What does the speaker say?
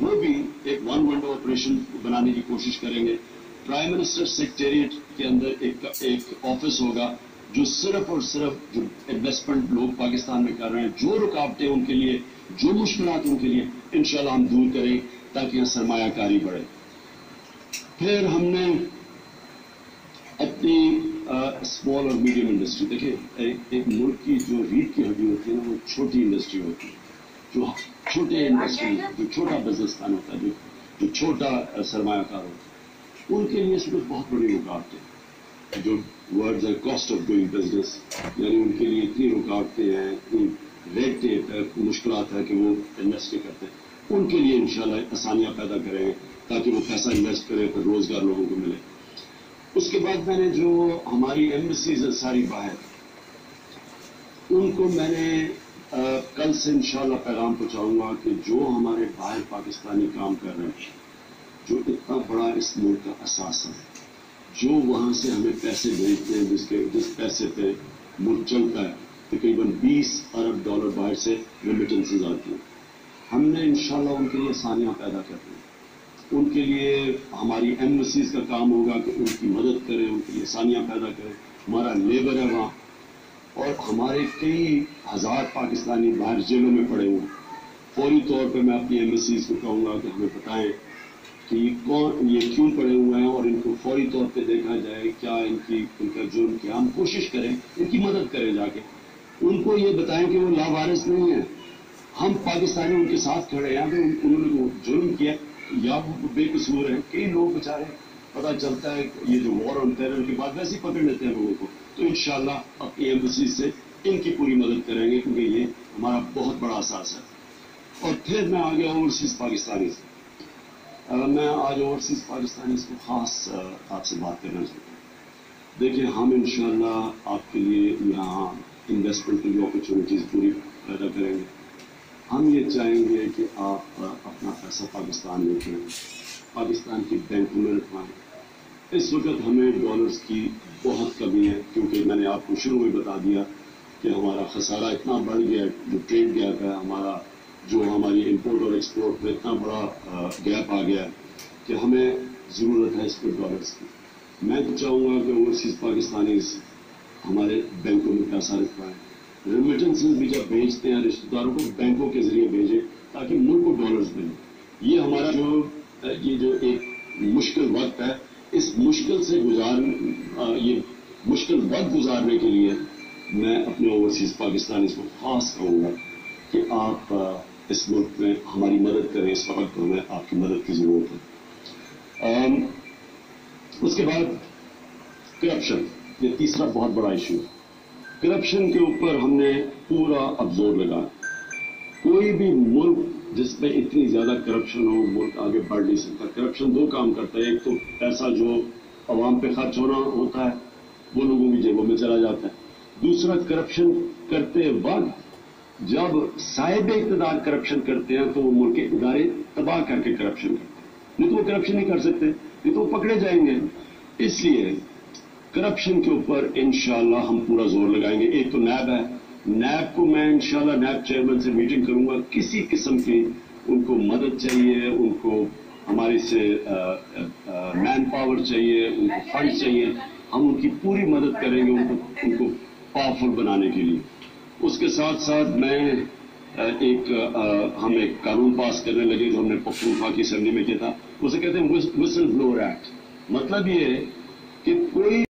वो भी एक वन विंडो ऑपरेशन बनाने की कोशिश करेंगे। प्राइम मिनिस्टर सेक्रेटेरिएट के अंदर एक ऑफिस होगा जो सिर्फ और सिर्फ जो इन्वेस्टमेंट लोग पाकिस्तान में कर रहे हैं, जो रुकावटें उनके लिए, जो मुश्किलात उनके लिए, इंशाल्लाह हम दूर करें ताकि यहाँ सरमायाकारी बढ़े। फिर हमने अपनी स्मॉल और मीडियम इंडस्ट्री, देखिए एक मुल्क की जो रीढ़ की हड्डी होती है ना, वो छोटी इंडस्ट्री होती है, जो छोटे इंडस्ट्री, जो छोटा बिजनेसमैन होता है, जो छोटा सरमायाकार होता है, उनके लिए इसमें बहुत बड़ी रुकावटें, जो वर्ड्स है कॉस्ट ऑफ डूइंग बिजनेस, यानी उनके लिए इतनी रुकावटें हैं, इतनी रेड टेप है, मुश्किलात है कि वो इन्वेस्ट नहीं करते। उनके लिए इंशाल्लाह आसानियां पैदा करेंगे ताकि वो पैसा इन्वेस्ट करें, फिर रोजगार लोगों को मिले। उसके बाद मैंने जो हमारी एम्बेसीज है सारी बाहर, उनको मैंने कल से इंशाल्लाह पैगाम पहुंचाऊंगा कि जो हमारे बाहर पाकिस्तानी काम कर रहे हैं, जो इतना बड़ा इस मुल्क का असासा है, जो वहां से हमें पैसे भेजते हैं, जिस पैसे पे मुल्क चलता है, तकरीबन 20 अरब डॉलर बाहर से रेमिटेंसेज आती हैं, हमने इंशाल्लाह उनके लिए आसानियां पैदा कर दी। उनके लिए हमारी एम्बेसीज का काम होगा कि उनकी मदद करें, उनके लिए आसानियां पैदा करें। हमारा लेबर है वहाँ, और हमारे कई हजार पाकिस्तानी बाहर जेलों में पड़े हुए हैं। फौरी तौर पर मैं अपनी एम्बेसीज को कहूँगा कि हमें बताएं कि ये क्यों पड़े हुए हैं, और इनको फौरी तौर पे देखा जाए क्या इनका जुर्म क्या, हम कोशिश करें इनकी मदद करें, जाके उनको ये बताएं कि वो लावारिस नहीं है, हम पाकिस्तानी उनके साथ खड़े हैं। अगर उन्होंने जुर्म किया या वो बेकसूर है, कई लोग बेचारे पता चलता है ये जो वॉर ऑन टेरर के बाद वैसे ही पकड़ लेते हैं लोगों को, तो इंशाल्लाह अपनी एम्बेसी से इनकी पूरी मदद करेंगे, क्योंकि ये हमारा बहुत बड़ा असास है। और फिर मैं आ गया ओवरसीज पाकिस्तानी से। मैं आज ओवरसीज पाकिस्तानी को खास आपसे बात करना चाहता हूँ। देखिए, हम इंशाल्लाह आपके लिए यहाँ इन्वेस्टमेंट की अपॉर्चुनिटीज पूरी पैदा करेंगे। हम ये चाहेंगे कि आप अपना पैसा पाकिस्तान में रखें, पाकिस्तान की बैंकों में रखवाएं। इस वक्त हमें डॉलर्स की बहुत कमी है, क्योंकि मैंने आपको शुरू में बता दिया कि हमारा खसारा इतना बढ़ गया, जो ट्रेड गैप है हमारा, जो हमारी इंपोर्ट और एक्सपोर्ट में इतना बड़ा गैप आ गया है कि हमें ज़रूरत है इस पर डॉलर्स की। मैं तो चाहूँगा कि ओवरसीज पाकिस्तानी हमारे बैंकों में पैसा रखवाएं। रेमिटेंसेज भी जब भेजते हैं रिश्तेदारों को, बैंकों के जरिए भेजें ताकि मुल्क को डॉलर्स मिले। ये हमारा जो एक मुश्किल वक्त है, इस मुश्किल से ये मुश्किल वक्त गुजारने के लिए मैं अपने ओवरसीज पाकिस्तानी को खास कहूँगा कि आप इस मुल्क में हमारी मदद करें। इस वक्त हमें आपकी मदद की जरूरत है। उसके बाद करप्शन, ये तीसरा बहुत बड़ा इशू है। करप्शन के ऊपर हमने पूरा अब जोर लगाया। कोई भी मुल्क जिसमें इतनी ज्यादा करप्शन हो, मुल्क आगे बढ़ नहीं सकता। करप्शन दो काम करता है, एक तो पैसा जो अवाम पे खर्च होना होता है वो लोगों की जेबों में चला जाता है। दूसरा, करप्शन करते वक्त जब साहिब इक़्तिदार करप्शन करते हैं तो वो मुल्क के इदारे तबाह करके करप्शन करते हैं, नहीं तो वो करप्शन नहीं कर सकते, नहीं तो वो पकड़े जाएंगे। इसलिए करप्शन के ऊपर इंशाल्लाह हम पूरा जोर लगाएंगे। एक तो नैब है, नैब को मैं इंशाल्लाह नैब चेयरमैन से मीटिंग करूंगा। किसी किस्म की उनको मदद चाहिए, उनको हमारे से मैन पावर चाहिए, उनको फंड चाहिए, हम उनकी पूरी मदद करेंगे उनको पावरफुल बनाने के लिए। उसके साथ साथ हम एक कानून पास करने लगे जो हमने पख्तूनख्वा की असेंबली में किया था, उसे कहते हैं विसल ब्लोअर एक्ट। मतलब ये है कि कोई